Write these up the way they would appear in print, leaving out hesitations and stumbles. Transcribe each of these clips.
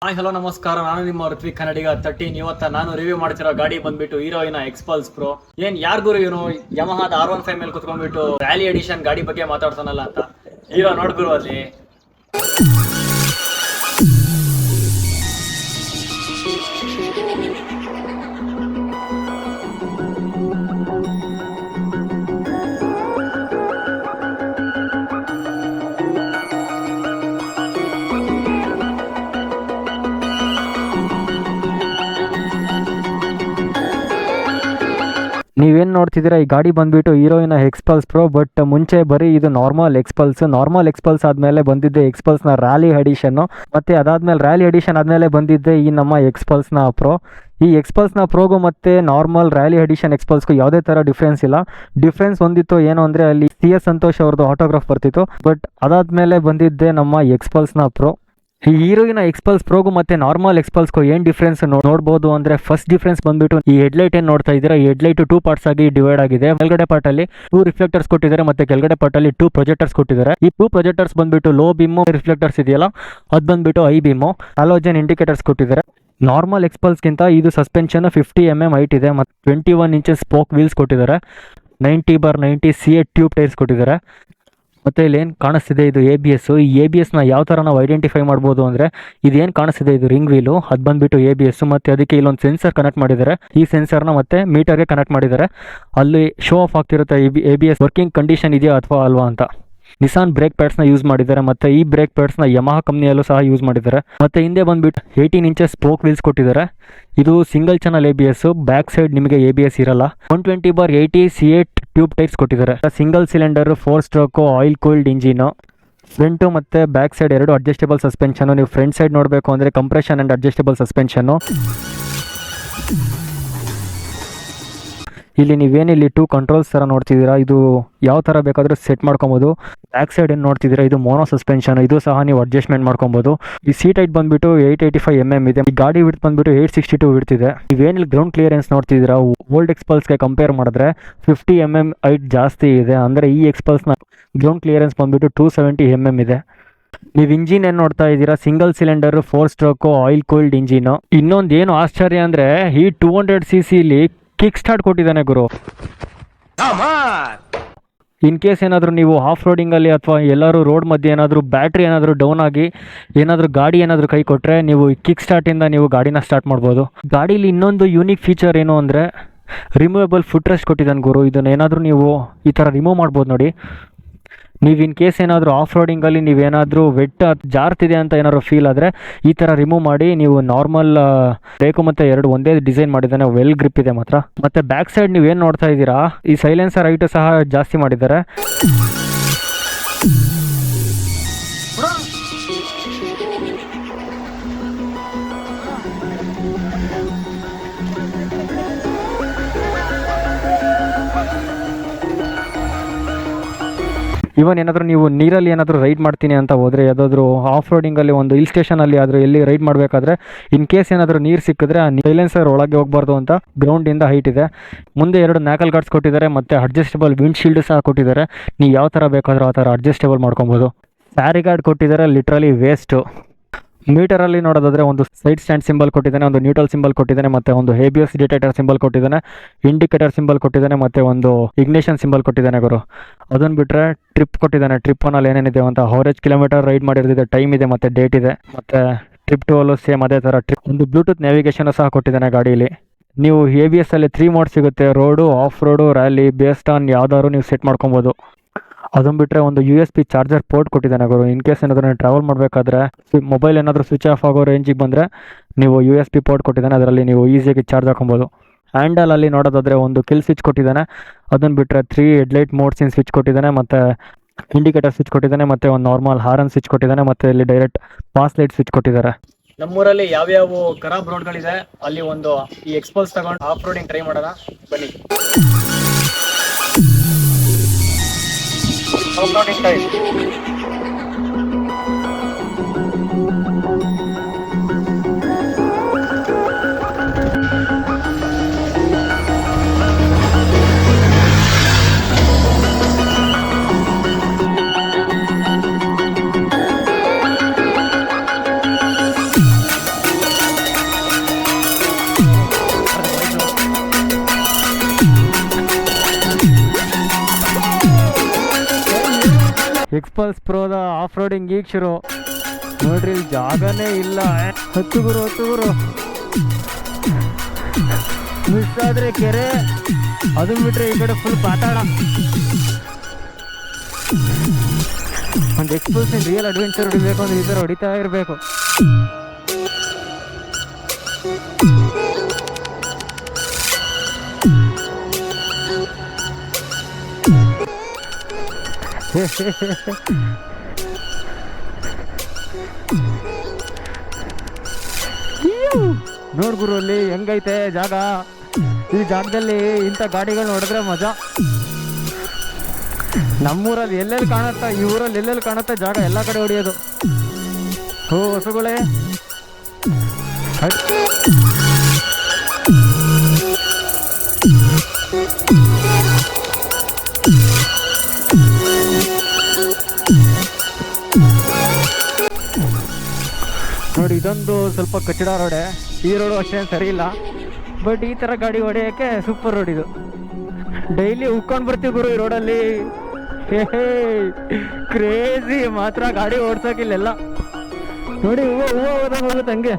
Hi hello ನಮಸ್ಕಾರ, ನಾನು ನಿಮ್ಮ ಋತ್ವಿಕ್ ಕನ್ನಡಿಗ 13. ಇವತ್ತ ನಾನು ರಿವ್ಯೂ ಮಾಡ್ತಿರೋ ಗಾಡಿ ಬಂದ್ಬಿಟ್ಟು ಹೀರೋಯಿನ ಎಕ್ಸ್ಪಲ್ಸ್ ಪ್ರೋ. ಯಾರಿಗೂ ಇವನು ಯಮಹಾದ R15 ಮೇಲೆ ಕುತ್ಕೊಂಡ್ಬಿಟ್ಟು ರ್ಯಾಲಿ ಎಡಿಷನ್ ಗಾಡಿ ಬಗ್ಗೆ ಮಾತಾಡ್ತಾನಲ್ಲ ಅಂತ. ಹೀರೋ ನೋಡ್ಗುರು ಅಲ್ಲಿ. ನೀವೇನು ನೋಡ್ತಿದ್ದೀರಾ, ಈ ಗಾಡಿ ಬಂದುಬಿಟ್ಟು ಹೀರೋಯಿನ ಎಕ್ಸ್ಪಲ್ಸ್ ಪ್ರೋ. ಬಟ್ ಮುಂಚೆ ಬರೀ ಇದು ನಾರ್ಮಲ್ ಎಕ್ಸ್ಪಲ್ಸ್ ಆದಮೇಲೆ ಬಂದಿದ್ದೆ ಎಕ್ಸ್ಪಲ್ಸ್ನ ರ್ಯಾಲಿ ಎಡಿಷನ್ನು. ಮತ್ತು ಅದಾದಮೇಲೆ ರ್ಯಾಲಿ ಎಡಿಷನ್ ಆದಮೇಲೆ ಬಂದಿದ್ದೆ ಈ ನಮ್ಮ ಎಕ್ಸ್ಪಲ್ಸ್ನ ಪ್ರೋ. ಈ ಎಕ್ಸ್ಪಲ್ಸ್ನ ಪ್ರೋಗೂ ಮತ್ತು ನಾರ್ಮಲ್ ರ್ಯಾಲಿ ಎಡಿಷನ್ ಎಕ್ಸ್ಪಲ್ಸ್ಗೂ ಯಾವುದೇ ಥರ ಡಿಫ್ರೆನ್ಸ್ ಇಲ್ಲ. ಡಿಫ್ರೆನ್ಸ್ ಒಂದಿತ್ತು ಏನು ಅಂದರೆ ಅಲ್ಲಿ CS ಸಂತೋಷ್ ಅವ್ರದ್ದು ಆಟೋಗ್ರಾಫ್ ಬರ್ತಿತ್ತು. ಬಟ್ ಅದಾದಮೇಲೆ ಬಂದಿದ್ದೆ ನಮ್ಮ ಎಕ್ಸ್ಪಲ್ಸ್ನ ಪ್ರೋ. ಈ ಹೀರೋಯಿನ ಎಕ್ಸ್ಪಲ್ಸ್ ಪ್ರೋಗೂ ಮತ್ತು ನಾರ್ಮಲ್ ಎಕ್ಸ್ಪಲ್ಸ್ಗೂ ಏನು ಡಿಫ್ರೆನ್ಸ್ ನೋಡ್ಬೋದು ಅಂದರೆ, ಫಸ್ಟ್ ಡಿಫ್ರೆನ್ಸ್ ಬಂದುಬಿಟ್ಟು ಈ ಹೆಡ್ಲೈಟ್ ಏನು ನೋಡ್ತಾ ಇದ್ದೀರಾ, ಈ ಹೆಡ್ಲೈಟ್ 2 ಪಾರ್ಟ್ಸ್ ಆಗಿ ಡಿವೈಡ್ ಆಗಿದೆ. ಮೇಲ್ಗಡೆ ಪಾರ್ಟಲ್ಲಿ 2 ರಿಫ್ಲೆಕ್ಟರ್ಸ್ ಕೊಟ್ಟಿದ್ದಾರೆ ಮತ್ತು ಕೆಳಗಡೆ ಪಾರ್ಟಲ್ಲಿ 2 ಪ್ರೊಜೆಕ್ಟರ್ಸ್ ಕೊಟ್ಟಿದ್ದಾರೆ. ಈ 2 ಪ್ರೊಜೆಕ್ಟರ್ಸ್ ಬಂದುಬಿಟ್ಟು ಲೋ ಬೀಮು ರಿಫ್ಲೆಕ್ಟರ್ಸ್ ಇದೆಯಲ್ಲ, ಅದು ಬಂದುಬಿಟ್ಟು ಐ ಬೀಮು ಹ್ಯಾಲೋಜನ್ ಇಂಡಿಕೇಟರ್ಸ್ ಕೊಟ್ಟಿದ್ದಾರೆ. ನಾರ್ಮಲ್ ಎಕ್ಸ್ಪಲ್ಸ್ಗಿಂತ ಇದು ಸಸ್ಪೆನ್ಷನ್ 50 mm ಹೈಟ್ ಇದೆ ಮತ್ತು 21 inches ಸ್ಪೋಕ್ ವೀಲ್ಸ್ ಕೊಟ್ಟಿದ್ದಾರೆ. 90/90 CA ಟ್ಯೂಬ್ ಟೈರ್ಸ್ ಕೊಟ್ಟಿದ್ದಾರೆ. ಮತ್ತು ಇಲ್ಲೇನು ಕಾಣಿಸ್ತಿದೆ ಇದು ABS. ಈ ABSನ ಯಾವ ಥರ ನಾವು ಐಡೆಂಟಿಫೈ ಮಾಡ್ಬೋದು ಅಂದರೆ, ಇದೇನು ಕಾಣಿಸ್ತಿದೆ ಇದು ರಿಂಗ್ ವೀಲು, ಅದು ಬಂದುಬಿಟ್ಟು ABS. ಮತ್ತು ಅದಕ್ಕೆ ಇಲ್ಲೊಂದು ಸೆನ್ಸರ್ ಕನೆಕ್ಟ್ ಮಾಡಿದ್ದಾರೆ. ಈ ಸೆನ್ಸರ್ನ ಮತ್ತೆ ಮೀಟರ್ಗೆ ಕನೆಕ್ಟ್ ಮಾಡಿದ್ದಾರೆ. ಅಲ್ಲಿ ಶೋ ಆಫ್ ಆಗ್ತಿರುತ್ತೆ ABS ವರ್ಕಿಂಗ್ ಕಂಡೀಷನ್ ಇದೆಯಾ ಅಥವಾ ಅಲ್ವಾ ಅಂತ. ನಿಸಾನ್ ಬ್ರೇಕ್ ಪ್ಯಾಡ್ಸ್ನ ಯೂಸ್ ಮಾಡಿದ್ದಾರೆ ಮತ್ತು ಈ ಬ್ರೇಕ್ ಪ್ಯಾಡ್ಸ್ನ ಯಮಹಾ ಕಂಪ್ನಿಯಲ್ಲೂ ಸಹ ಯೂಸ್ ಮಾಡಿದ್ದಾರೆ. ಮತ್ತು ಹಿಂದೆ ಬಂದುಬಿಟ್ಟು 18 inches ಸ್ಪೋಕ್ ವೀಲ್ಸ್ ಕೊಟ್ಟಿದ್ದಾರೆ. ಇದು single channel ABS. Back side ನಿಮಗೆ ABS ಇರಲ್ಲ. 120/80 CA ಟ್ಯೂಬ್ ಟೈರ್ಸ್ ಕೊಟ್ಟಿದ್ದಾರೆ. Single cylinder 4 stroke oil cooled engine. Front ಮತ್ತು ಬ್ಯಾಕ್ ಸೈಡ್ 2 ಅಡ್ಜಸ್ಟೇಬಲ್ ಸಸ್ಪೆನ್ಷನು. ನೀವು ಫ್ರಂಟ್ ಸೈಡ್ ನೋಡಬೇಕು ಅಂದರೆ ಕಂಪ್ರೆಷನ್ ಆ್ಯಂಡ್ ಅಡ್ಜಸ್ಟೇಬಲ್ ಸಸ್ಪೆನ್ಷನ್ನು. ಇಲ್ಲಿ ನೀವೇನಿಲ್ಲಿ 2 ಕಂಟ್ರೋಲ್ಸ್ ಥರ ನೋಡ್ತಿದ್ದೀರಾ, ಇದು ಯಾವ ಥರ ಬೇಕಾದರೂ ಸೆಟ್ ಮಾಡ್ಕೊಬೋದು. ಬ್ಯಾಕ್ ಸೈಡ್ ಏನು ನೋಡ್ತಿದ್ದೀರಾ, ಇದು ಮೋನೋ ಸಸ್ಪೆನ್ಷನ್. ಇದು ಸಹ ನೀವು ಅಡ್ಜಸ್ಟ್ಮೆಂಟ್ ಮಾಡ್ಕೊಬೋದು. ಈ ಸೀಟ್ ಹೈಟ್ ಬಂದುಬಿಟ್ಟು 885 mm ಇದೆ. ಈ ಗಾಡಿ ವಿಡ್ತ್ ಬಂದುಬಿಟ್ಟು 862 ವಿಡ್ತ್ ಇದೆ. ನೀವೇನಿಲ್ಲಿ ಗ್ರೌಂಡ್ ಕ್ಲಿಯರೆನ್ಸ್ ನೋಡ್ತಿದ್ದೀರಾ, ಓಲ್ಡ್ ಎಕ್ಸ್ಪಲ್ಸ್ಗೆ ಕಂಪೇರ್ ಮಾಡಿದ್ರೆ 50 mm ಹೈಟ್ ಜಾಸ್ತಿ ಇದೆ. ಅಂದರೆ ಈ ಎಕ್ಸ್ಪಲ್ಸ್ನ ಗ್ರೌಂಡ್ ಕ್ಲಿಯರೆನ್ಸ್ ಬಂದುಬಿಟ್ಟು 270 mm ಇದೆ. ನೀವು ಇಂಜಿನ್ ಏನು ನೋಡ್ತಾ ಇದ್ದೀರಾ, single cylinder 4 stroke oil cooled engine. ಇನ್ನೊಂದು ಏನು ಆಶ್ಚರ್ಯ ಅಂದರೆ, ಈ 200cc ಕಿಕ್ ಸ್ಟಾರ್ಟ್ ಕೊಟ್ಟಿದ್ದಾನೆ ಗುರು. ಇನ್ ಕೇಸ್ ಏನಾದರೂ ನೀವು ಆಫ್ ರೋಡಿಂಗಲ್ಲಿ ಅಥವಾ ಎಲ್ಲರೂ ರೋಡ್ ಮಧ್ಯೆ ಏನಾದರೂ ಬ್ಯಾಟ್ರಿ ಏನಾದರೂ ಡೌನ್ ಆಗಿ ಏನಾದರೂ ಗಾಡಿ ಏನಾದರೂ ಕೈ ಕೊಟ್ಟರೆ, ನೀವು ಕಿಕ್ ಸ್ಟಾರ್ಟಿಂದ ನೀವು ಗಾಡಿನ ಸ್ಟಾರ್ಟ್ ಮಾಡ್ಬೋದು. ಗಾಡೀಲಿ ಇನ್ನೊಂದು ಯೂನಿಕ್ ಫೀಚರ್ ಏನು ಅಂದರೆ, ರಿಮೂವೇಬಲ್ ಫುಟ್ ರೆಸ್ಟ್ ಕೊಟ್ಟಿದ್ದಾನೆ ಗುರು. ಇದನ್ನು ಏನಾದರೂ ನೀವು ಈ ಥರ ರಿಮೂವ್ ಮಾಡ್ಬೋದು ನೋಡಿ. ನೀವು ಇನ್ ಕೇಸ್ ಏನಾದರೂ ಆಫ್ ರೋಡಿಂಗಲ್ಲಿ ನೀವೇನಾದರೂ ವೆಟ್ ಜಾರ್ತಿದೆ ಅಂತ ಏನಾದರೂ ಫೀಲ್ ಆದರೆ ಈ ಥರ ರಿಮೂವ್ ಮಾಡಿ ನೀವು ನಾರ್ಮಲ್ ಬ್ರೇಕು ಮತ್ತು 2 ಒಂದೇ ಡಿಸೈನ್ ಮಾಡಿದ್ದಾನೆ. ವೆಲ್ ಗ್ರಿಪ್ ಇದೆ ಮಾತ್ರ. ಮತ್ತು ಬ್ಯಾಕ್ ಸೈಡ್ ನೀವೇನು ನೋಡ್ತಾ ಇದ್ದೀರಾ, ಈ ಸೈಲೆನ್ಸರ್ ಹೈಟು ಸಹ ಜಾಸ್ತಿ ಮಾಡಿದ್ದಾರೆ. ಇವನ್ ಏನಾದರೂ ನೀವು ನೀರಲ್ಲಿ ಏನಾದರೂ ರೈಡ್ ಮಾಡ್ತೀನಿ ಅಂತ ಹೋದರೆ, ಯಾವುದಾದ್ರೂ ಆಫ್ ರೋಡಿಂಗಲ್ಲಿ ಒಂದು ಹಿಲ್ ಸ್ಟೇಷನಲ್ಲಿ ಆದರೂ ಎಲ್ಲಿ ರೈಡ್ ಮಾಡಬೇಕಾದ್ರೆ ಇನ್ ಕೇಸ್ ಏನಾದರೂ ನೀರು ಸಿಕ್ಕಿದ್ರೆ ಆ ಸೈಲೆನ್ಸರ್ ಒಳಗೆ ಹೋಗಬಾರ್ದು ಅಂತ ಗ್ರೌಂಡಿಂದ ಹೈಟ್ ಇದೆ. ಮುಂದೆ 2 ನ್ಯಾಕಲ್ ಗಾರ್ಡ್ಸ್ ಕೊಟ್ಟಿದ್ದಾರೆ ಮತ್ತು ಅಡ್ಜಸ್ಟಬಲ್ ವಿಂಡ್ಶೀಲ್ಡ್ ಸಹ ಕೊಟ್ಟಿದ್ದಾರೆ. ನೀವು ಯಾವ ಥರ ಬೇಕಾದರೂ ಆ ಥರ ಅಡ್ಜಸ್ಟೇಬಲ್ ಮಾಡ್ಕೊಬೋದು. ಸ್ಯಾರಿ ಗಾರ್ಡ್ ಕೊಟ್ಟಿದ್ದಾರೆ, ಲಿಟ್ರಲಿ ವೇಸ್ಟು. ಮೀಟರಲ್ಲಿ ನೋಡೋದಾದರೆ ಒಂದು ಸೈಡ್ ಸ್ಟ್ಯಾಂಡ್ ಸಿಂಬಲ್ ಕೊಟ್ಟಿದ್ದಾನೆ, ಒಂದು ನ್ಯೂಟ್ರಲ್ ಸಿಂಬಲ್ ಕೊಟ್ಟಿದ್ದಾನೆ ಮತ್ತು ಒಂದು ABS ಡಿಟೆಕ್ಟರ್ ಸಿಂಬಲ್ ಕೊಟ್ಟಿದ್ದಾನೆ, ಇಂಡಿಕೇಟರ್ ಸಿಂಬಲ್ ಕೊಟ್ಟಿದ್ದಾನೆ ಮತ್ತು ಒಂದು ಇಗ್ನಿಷನ್ ಸಿಂಬಲ್ ಕೊಟ್ಟಿದ್ದಾನೆ ಗುರು. ಅದನ್ನು ಬಿಟ್ಟರೆ ಟ್ರಿಪ್ ಕೊಟ್ಟಿದ್ದಾನೆ. ಟ್ರಿಪ್ಪನಲ್ಲಿ ಏನೇನಿದೆ ಅಂತ ಅವರೇಜ್ ಕಿಲೋಮೀಟರ್ ರೈಡ್ ಮಾಡಿರೋದಿದೆ, ಟೈಮ್ ಇದೆ ಮತ್ತು ಡೇಟ್ ಇದೆ. ಮತ್ತು ಟ್ರಿಪ್ ಟು ಅಲ್ಲೂ ಸೇಮ್ ಅದೇ ಥರ ಟ್ರಿಪ್. ಒಂದು ಬ್ಲೂಟೂತ್ ನ್ಯಾವಿಗೇಷನ್ ಸಹ ಕೊಟ್ಟಿದ್ದಾನೆ ಗಾಡೀಲಿ. ನೀವು ABS ಅಲ್ಲಿ 3 ಮೋಡ್ ಸಿಗುತ್ತೆ, road, of road, rally. Based on ಯಾವ್ದಾದ್ರು ನೀವು ಸೆಟ್ ಮಾಡ್ಕೊಬೋದು. ಅದನ್ನು ಬಿಟ್ಟರೆ ಒಂದು USB ಚಾರ್ಜರ್ ಪೋರ್ಟ್ ಕೊಟ್ಟಿದ್ದಾನೆ ಗುರು. ಇನ್ ಕೇಸ್ ಏನಾದರೂ ನೀವು ಟ್ರಾವೆಲ್ ಮಾಡಬೇಕಾದ್ರೆ ಮೊಬೈಲ್ ಏನಾದರೂ ಸ್ವಿಚ್ ಆಫ್ ಆಗೋ ರೇಂಜಿಗೆ ಬಂದರೆ ನೀವು USB ಪೋರ್ಟ್ ಕೊಟ್ಟಿದ್ದಾನೆ, ಅದರಲ್ಲಿ ನೀವು ಈಸಿಯಾಗಿ ಚಾರ್ಜ್ ಹಾಕೊಬೋದು. ಹ್ಯಾಂಡಲಲ್ಲಿ ನೋಡೋದಾದರೆ ಒಂದು ಕಿಲ್ ಸ್ವಿಚ್ ಕೊಟ್ಟಿದ್ದಾನೆ. ಅದನ್ನು ಬಿಟ್ಟರೆ 3 ಹೆಡ್ಲೈಟ್ ಮೋಡ್ಸಿನ ಸ್ವಿಚ್ ಕೊಟ್ಟಿದ್ದಾನೆ ಮತ್ತು ಇಂಡಿಕೇಟರ್ ಸ್ವಿಚ್ ಕೊಟ್ಟಿದ್ದಾನೆ ಮತ್ತು ಒಂದು ನಾರ್ಮಲ್ ಹಾರನ್ ಸ್ವಿಚ್ ಕೊಟ್ಟಿದ್ದಾನೆ ಮತ್ತು ಇಲ್ಲಿ ಡೈರೆಕ್ಟ್ ಪಾಸ್ ಲೈಟ್ ಸ್ವಿಚ್ ಕೊಟ್ಟಿದ್ದಾರೆ. ನಮ್ಮೂರಲ್ಲಿ ಯಾವ್ಯಾವ ಖರಾಬ್ ರೋಡ್ಗಳಿದೆ ಅಲ್ಲಿ ಒಂದು ಈ ಎಕ್ಸ್ಪಲ್ಸ್ ತಗೊಂಡು ಆಫ್ ರೋಡಿಂಗ್ ಟ್ರೈ ಮಾಡೋಣ ಬನ್ನಿ. Off roading time. ಎಕ್ಸ್ಪಲ್ಸ್ ಪ್ರೋದ ಆಫ್ ರೋಡಿಂಗ್ ಈಗ ಶುರು. ನೋಡ್ರಿ ಇಲ್ಲಿ ಜಾಗನೇ ಇಲ್ಲ. ಹತ್ತು ಗುರು ಮಿಸ್ ಆದ್ರೆ ಕೆರೆ, ಅದನ್ನ ಬಿಟ್ರೆ ಈ ಕಡೆ ಫುಲ್ ಪಾತಾಳ. ಒಂದು ಎಕ್ಸ್ಪಲ್ಸ್ ರಿಯಲ್ ಅಡ್ವೆಂಚರ್ ಹೊಡಿಬೇಕು ಅಂದ್ರೆ ಈ ಥರ ಹೊಡಿತಾ ಇರಬೇಕು. ನೋಡ್ ಗುರು ಅಲ್ಲಿ ಹೆಂಗೈತೆ ಜಾಗ. ಈ ಜಾಗದಲ್ಲಿ ಇಂಥ ಗಾಡಿಗಳು ನೋಡಿದ್ರೆ ಮಜಾ. ನಮ್ಮೂರಲ್ಲಿ ಎಲ್ಲೆಲ್ಲಿ ಕಾಣುತ್ತಾ, ಈ ಊರಲ್ಲಿ ಎಲ್ಲೆಲ್ಲಿ ಕಾಣುತ್ತೆ ಜಾಗ ಎಲ್ಲ ಕಡೆ ಹೊಡಿಯೋದು. ಹೋ ಹಸುಗಳೇ, ನೋಡಿ ಇದೊಂದು ಸ್ವಲ್ಪ ಕಚ್ಚಡ ರೋಡೆ. ಈ ರೋಡು ಅಷ್ಟೇನು ಸರಿ ಇಲ್ಲ, ಬಟ್ ಈ ಥರ ಗಾಡಿ ಹೊಡೆಯೋಕ್ಕೆ ಸೂಪರ್ ರೋಡ್ ಇದು. ಡೈಲಿ ಉಕ್ಕೊಂಡು ಬರ್ತೀವಿ ಗುರು ಈ ರೋಡಲ್ಲಿ. ಕ್ರೇಜಿ ಮಾತ್ರ ಗಾಡಿ ಓಡ್ಸೋಕಿಲ್ಲೆಲ್ಲ. ನೋಡಿ ಹೂವು ಹೋದಂಗೆ ಹೋಗುತ್ತೆ ಹಂಗೆ.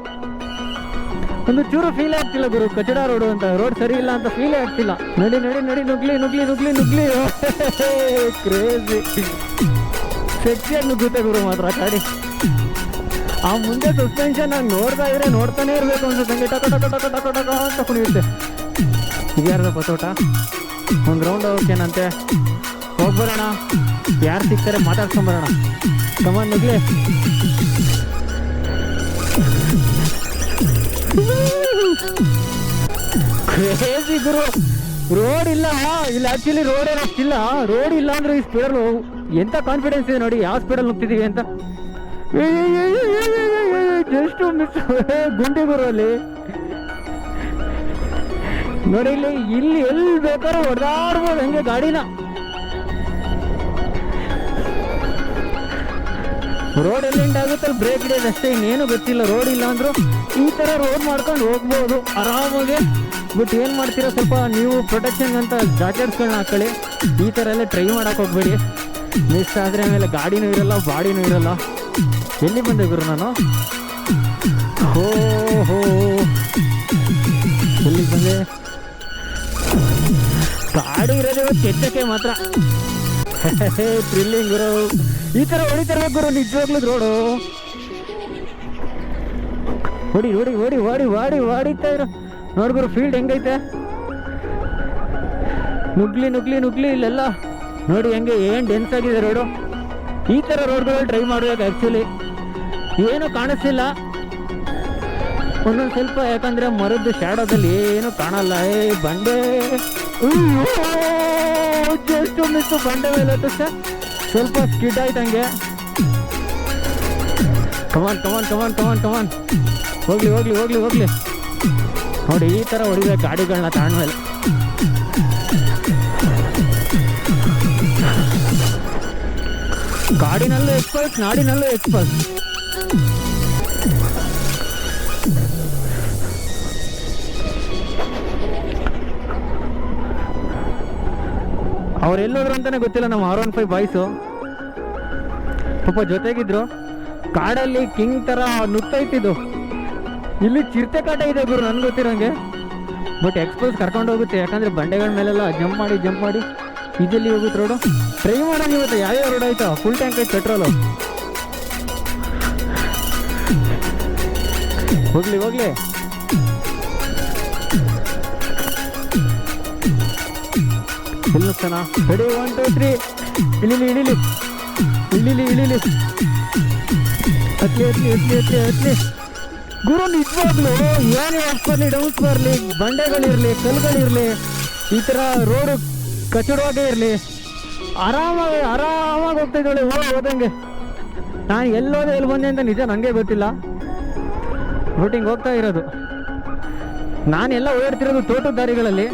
ಒಂದು ಚೂರು ಫೀಲ್ ಆಗ್ತಿಲ್ಲ ಗುರು, ಕಚಡ ರೋಡು ಅಂತ, ರೋಡ್ ಸರಿ ಇಲ್ಲ ಅಂತ ಫೀಲೇ ಆಗ್ತಿಲ್ಲ. ನಡಿ ನಡಿ ನಡಿ ನುಗ್ಲಿ ನುಗ್ಲಿ ನುಗ್ಲಿ ನುಗ್ಲಿ. ಕ್ರೇಜಿ ಸೆಕ್ಸಿಯಾಗಿ ನುಗ್ಗುತ್ತೆ ಗುರು ಮಾತ್ರ ಗಾಡಿ. ಆ ಮುಂದೆ ಸಸ್ಪೆನ್ಷನ್ ನೋಡ್ತಾ ಇದ್ರೆ ನೋಡ್ತಾನೆ ಇರಬೇಕು ಅನ್ಸುತ್ತೆ. ಹಂಗೆ ಟಕ ಟಕ ಟಕ ಟಕ ಟಕ ಅಂತ ಕುಣಿಯುತ್ತೆ. ಇದ್ಯಾರ್ದ ಪತೋಟ. ಒಂದು ರೌಂಡ್ ಹೋಗಕ್ಕೇನಂತೆ, ಹೋಗ್ಬರೋಣ, ಯಾರು ಸಿಗ್ತಾರೆ ಮಾತಾಡ್ಸ್ಕೊಂಬರೋಣ. ಕಮಾನ್ ನುಗ್ಲಿ. ಕ್ರೇಜಿ ಗುರು. ರೋಡ್ ಇಲ್ಲ ಇಲ್ಲಿ, ಆಕ್ಚುಲಿ ರೋಡ್ ಏನು ಅಷ್ಟಿಲ್ಲ. ರೋಡ್ ಇಲ್ಲ ಅಂದ್ರೆ ಈ ಸ್ಪೀಡಲ್ಲಿ ಎಂತ ಕಾನ್ಫಿಡೆನ್ಸ್ ಇದೆ ನೋಡಿ, ಯಾವ ಸ್ಪೀಡಲ್ಲಿ ನುಗ್ತಿದೀವಿ ಅಂತ. ಜಸ್ಟ್ ಮಿಸ್ ಗುಂಡಿ ಗುರು ಅಲ್ಲಿ. ನೋಡಿ ಇಲ್ಲಿ ಎಲ್ಲಿ ಬೇಕಾದ್ರೂ ಹೊಡೆದಾಡ್ಬೋದು ಹಂಗೆ ಗಾಡಿನ. ರೋಡ್ ಎಲ್ಲಿ ಎಂಡ್ ಆಗುತ್ತೆ ಅಲ್ಲಿ ಬ್ರೇಕ್ ಹಿಡಿಯೋದು ಅಷ್ಟೇ, ಇನ್ನೇನು ಗೊತ್ತಿಲ್ಲ. ರೋಡ್ ಇಲ್ಲ ಅಂದ್ರು ಈ ಥರ ರೋಡ್ ಮಾಡ್ಕೊಂಡು ಹೋಗ್ಬೋದು ಆರಾಮಾಗಿ. ಬಟ್ ಏನು ಮಾಡ್ತೀರಾ, ಸ್ವಲ್ಪ ನೀವು ಪ್ರೊಟೆಕ್ಷನ್ ಅಂತ ಜಾಕೆಟ್ಸ್ಗಳನ್ನ ಹಾಕೊಳ್ಳಿ. ಈ ಥರ ಎಲ್ಲ ಟ್ರೈ ಮಾಡಕ್ಕೆ ಹೋಗ್ಬೇಡಿ. ಮಿಸ್ ಆದರೆ ಆಮೇಲೆ ಗಾಡಿನೂ ಇರಲ್ಲ, ಬಾಡಿನೂ ಇರಲ್ಲ. ಎಲ್ಲಿ ಬಂದೆ ಗುರು ನಾನು? ಹೋ ಹೋ ಎಲ್ಲಿಗೆ ಬಂದೆ? ಗಾಡಿ ಇರೋದೇ ಕೆಚ್ಚಕ್ಕೆ ಮಾತ್ರ. ಥ್ರಿಲ್ಲಿಂಗ್ ಗುರು. ಈ ಥರ ಹೊಡಿತಿರ್ಬೇಕು ಗುರು ನಿಜವಾಗ್ಲೂ ರೋಡು. ಹೊಡಿ ಹೊಡಿ ಹೊಡಿ ಹೊಡಿ ವಾಡಿ ವಾಡಿತಾ ಇರೋ. ನೋಡ್ಗುರು ಫೀಲ್ಡ್ ಹೆಂಗೈತೆ. ನುಗ್ಲಿ ನುಗ್ಲಿ ನುಗ್ಲಿ ಇಲ್ಲೆಲ್ಲ ನೋಡಿ ಹೆಂಗೆ ಏನು ಡೆನ್ಸ್ ಆಗಿದೆ ರೋಡು. ಈ ಥರ ರೋಡ್ಗಳಲ್ಲಿ ಟ್ರೈ ಮಾಡಬೇಕು. ಆ್ಯಕ್ಚುಲಿ ಏನು ಕಾಣಿಸ್ತಿಲ್ಲ ಒಂದೊಂದು ಸ್ವಲ್ಪ, ಯಾಕಂದರೆ ಮರದ ಶ್ಯಾಡೋದಲ್ಲಿ ಏನು ಕಾಣಲ್ಲ. ಬಂಡೆ ಜಸ್ಟ್ ಮಿಸ್ಸು. ಬಂಡೆ ಮೇಲೆ ಸ್ವಲ್ಪ ಸ್ಕಿಡ್ ಆಯ್ತು ಹಂಗೆ. ಕಮಾನ್ ಕಮಾನ್ ಕಮಾನ್ ಕಮಾನ್ ಕಮಾನ್ ಹೋಗ್ಲಿ ಹೋಗ್ಲಿ ಹೋಗ್ಲಿ ಹೋಗ್ಲಿ. ನೋಡಿ ಈ ಥರ ಹೊಡಿಬೇಕು ಗಾಡಿಗಳನ್ನ ತಾಂಡ್ಮೇಲೆ. ಗಾಡಿನಲ್ಲೂ ಎಕ್ಸ್ಪಲ್ಸ್, ನಾಡಿನಲ್ಲೂ ಎಕ್ಸ್ಪಲ್ಸ್. ಅವ್ರೆಲ್ಲೋದ್ರು ಅಂತಾನೆ ಗೊತ್ತಿಲ್ಲ ನಮ್ಮ R15 ಬಾಯ್ಸು. ಪಾಪ ಜೊತೆಗಿದ್ರು. ಕಾಡಲ್ಲಿ ಕಿಂಗ್ ಥರ ನುಗ್ತೈತಿದ್ದು. ಇಲ್ಲಿ ಚಿರತೆ ಕಾಟ ಇದೆ ಗುರು ನನ್ಗೆ ಗೊತ್ತಿರೋಂಗೆ. ಬಟ್ ಎಕ್ಸ್ಪಲ್ಸ್ ಕರ್ಕೊಂಡು ಹೋಗುತ್ತೆ, ಯಾಕಂದರೆ ಬಂಡೆಗಳ ಮೇಲೆಲ್ಲ ಜಂಪ್ ಮಾಡಿ ಇದೆಲ್ಲಿ ಹೋಗುತ್ತೆ ರೋಡು. ಟ್ರೈ ಮಾಡೋಣ ಇವತ್ತು. ಯಾವ್ಯಾವ ರೋಡ್ ಆಯ್ತಾ, ಫುಲ್ ಟ್ಯಾಂಕ್ ಐತೆ ಪೆಟ್ರೋಲು. ಹೋಗ್ಲಿ ಹೋಗ್ಲಿ. ಇಲ್ಲಿ ನುಗ್ತಾನ. ರೆಡಿ 1 2 3 ಇಳಿಲಿ ಇಳಿಲಿ ಇಳಿಲಿ ಇಳಿಲಿ. ಹತ್ಲಿ ಹತ್ಲಿ ಹತ್ಲಿ ಹತ್ಲಿ ಹತ್ಲಿ. ಗುರು ನಿಜವಾಗ್ಲು ಏನೇ ಅಪ್ ಬರಲಿ ಡೌನ್ಸ್ ಬರಲಿ, ಬಂಡೆಗಳಿರಲಿ ಕಲ್ಲುಗಳಿರಲಿ, ಈ ಥರ ರೋಡು ಕಚ್ಚಡವಾಗೇ ಇರಲಿ, ಆರಾಮಾಗಿ ಹೋಗ್ತಾ ಇದ್ದಾಳೆ ಹೋದಂಗೆ. ನಾನು ಎಲ್ಲೋದೆ ಎಲ್ಲಿ ಬಂದೆ ಅಂತ ನಿಜ ನನಗೆ ಗೊತ್ತಿಲ್ಲ. ರೂಟಿಂಗ್ ಹೋಗ್ತಾ ಇರೋದು ನಾನೆಲ್ಲ ಓಡಾಡ್ತಿರೋದು ತೋಟದ ದಾರಿಗಳಲ್ಲಿ.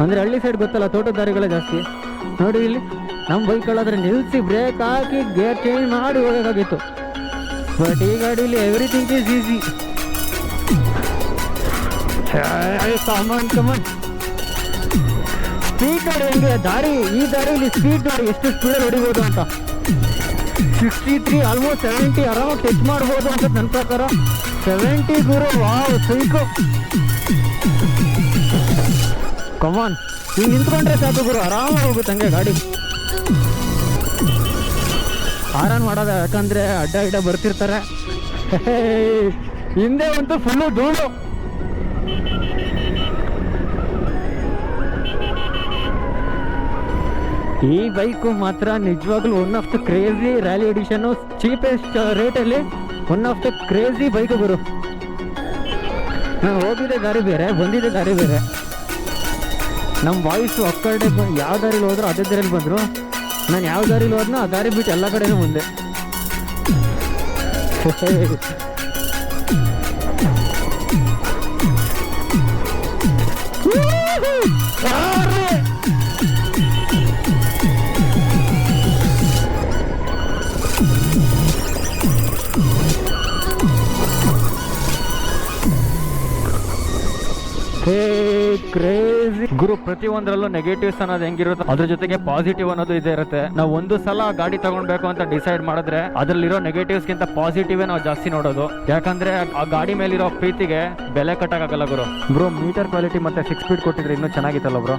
ಅಂದರೆ ಹಳ್ಳಿ ಸೈಡ್ ಗೊತ್ತಲ್ಲ, ತೋಟದ ದಾರಿಗಳೇ ಜಾಸ್ತಿ. ನೋಡಿ ಇಲ್ಲಿ ನಮ್ಮ ಬೈಕ್ಗಳಾದ್ರೆ ನಿಲ್ಲಿಸಿ ಬ್ರೇಕ್ ಹಾಕಿ ಗೇರ್ ಚೇಂಜ್ ಮಾಡಿ ಹೋಗೋಕ್ಕಾಗಿತ್ತು. ಬಟ್ ಈ ಗಾಡೀಲಿ everything is easy. Come on come on. Speed ನೋಡಿ ಹೆಂಗೆ ದಾರಿ, ಈ ದಾರಿಲಿ ಸ್ಪೀಡ್ ನೋಡಿ ಎಷ್ಟು ಸ್ಪೀಡಲ್ಲಿ ಹೊಡಿಬೋದು ಅಂತ. 63 ಆಲ್ಮೋಸ್ಟ್ 70 ಆರಾಮಾಗಿ ಟಚ್ ಮಾಡ್ಬೋದು ಅಂತ ನನ್ನ ಪ್ರಕಾರ. 70 ಗುರು, ವಾವ್ ಸೈಕೋ. ಕಮಾನ್, ಹಿಂಗೆ ನಿಂತ್ಕೊಂಡ್ರೆ ಸಾಕು ಗುರು, ಆರಾಮಾಗಿ ಹೋಗುತ್ತೆ ಹಂಗೆ ಗಾಡಿ. ಆರನ್ ಮಾಡೋದ, ಯಾಕಂದ್ರೆ ಅಡ್ಡ ಅಡ್ಡ ಬರ್ತಿರ್ತಾರೆ. ಹಿಂದೆ ಅಂತೂ ಫುಲ್ಲು ಧೂಳು. ಈ ಬೈಕು ಮಾತ್ರ ನಿಜವಾಗ್ಲೂ one of the crazy rally edition, cheapest ರೇಟಲ್ಲಿ one of the crazy bike ಗುರು. ನಾನು ಹೋಗಿದ್ದೆ ದಾರಿ ಬೇರೆ, ಬಂದಿದ್ದೆ ದಾರಿ ಬೇರೆ. ನಮ್ಮ ವಾಯ್ಸು ಆ ಕಡೆ ಯಾವ ದಾರಿಲಿ ಹೋದ್ರು ಅದೇ ದಾರಿಲಿ ಬಂದರು. ನಾನು ಯಾವ ದಾರಿಲಿ ಹೋದ್ನೋ ಆ ದಾರಿ ಬಿಟ್ಟು ಎಲ್ಲ ಕಡೆನೂ ಮುಂದೆ. ಕ್ರೇಜಿ ಗುರು. ಪ್ರತಿಯೊಂದರಲ್ಲೂ ನೆಗೆಟಿವ್ಸ್ ಅನ್ನೋದು ಹೆಂಗಿರುತ್ತೆ, ಅದ್ರ ಜೊತೆಗೆ ಪಾಸಿಟಿವ್ ಅನ್ನೋದು ಇದೇ ಇರುತ್ತೆ. ನಾವು ಒಂದು ಸಲ ಗಾಡಿ ತಗೊಳ್ಬೇಕು ಅಂತ ಡಿಸೈಡ್ ಮಾಡಿದ್ರೆ ಅದರಲ್ಲಿರೋ ನೆಗೆಟಿವ್ಸ್ ಗಿಂತ ಪಾಸಿಟಿವ್ ನಾವು ಜಾಸ್ತಿ ನೋಡೋದು. ಯಾಕಂದ್ರೆ ಆ ಗಾಡಿ ಮೇಲಿರೋ ಪ್ರೀತಿಗೆ ಬೆಲೆ ಕಟ್ಟಕ್ಕಾಗಲ್ಲ ಗುರು. ಬ್ರೋ ಮೀಟರ್ ಕ್ವಾಲಿಟಿ ಮತ್ತೆ 6 ಸ್ಪೀಡ್ ಕೊಟ್ಟಿದ್ರೆ ಇನ್ನೂ ಚೆನ್ನಾಗಿತ್ತಲ್ಲ ಬ್ರೋ.